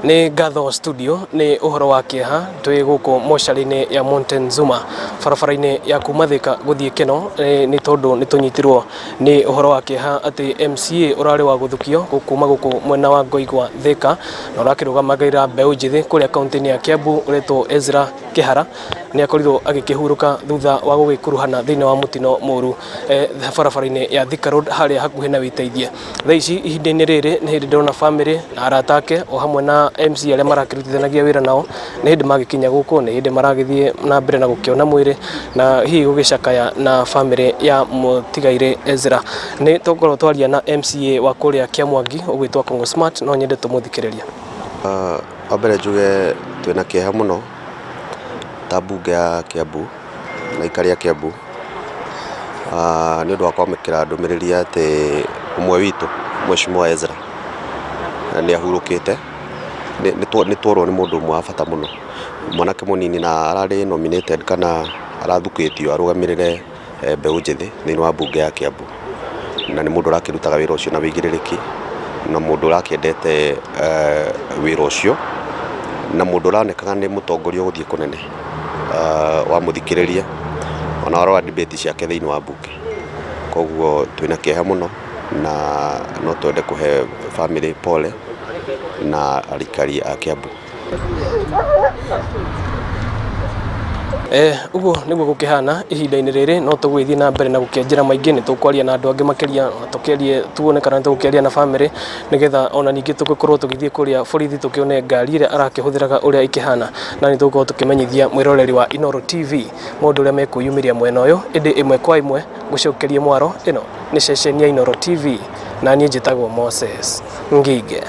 Ni Gatho studio ni uhoro wa kieha twi guku mochari-ini ya Mountain Zuma barabara-ini ya kuma Thika guthie Keno ni tondu ni tunyitirwo ni uhoro wa kieha ati MCA urari wa guthukio kuma guku mwena wa Ngoigwa Thika na urakirugamagira mbeu njithi kuria kaunti-ini ya Kiambu uretwo Ezra Kihara ni akorirwo agikihuruka thutha wa gugikuruhana thiini wa mutino muru barabara-ini ya Thika Road haria hakuhi na Witeithie. Thaa ici ihinda-ini riri ni hindi ndona family na arata ake o hamwe na MC aria marakirutithanagia wira nao ni hindi magikinya guku ni hindi maragithie na mbere na gukiona mwiri na hihi gugicakaya na family ya mutigaire Ezra. Ni tukorwo twaria na MCA wa kuria Kiamwangi ugwitwa Kongo Smart no nyende tumuthikiriria. Abere njuge twina kieha muno ta mbunge ya Kiambu na ikari ya Kiambu ni undu wa kwamikira ndumiriri ati umwe witu Mheshimiwa Ezra ni ahurukite ni tworwo ni mundu umwe wa bata muno mwanake munini na arari nominated kana arathukitio arugamirire mbeu njithi thiini wa mbunge ya Kiambu na ni mundu urakirutaga wira ucio na wigiririki na mundu urakiendete wira ucio na mundu uranekaga ni mutongoria guthie kunene wa muthikiriria ona arora debate ciake thiini wa mbunge koguo twina kieha muno na no twende kuhe family pole na arikari a Kiambu. Uguo niguo gukihana ihinda-ini riri no tugwithie na mbere na gukienjera maingi ni tukwaria na andu angi makiria tukiarie tuone kana tukiaria na family nigetha ona ningi tugikorwo tugithie kuria borithi tukione ngari ira arakihuthiraga uria ikihana na ni tugikorwo tukimenyithia mwiroreri wa Inooro TV mundu uria mekuyumiria mwena uyu indi imwe kwa imwe gucokerie mwaro ino ni ceceni ya Inooro TV na nie njitagwo Moses Ngige.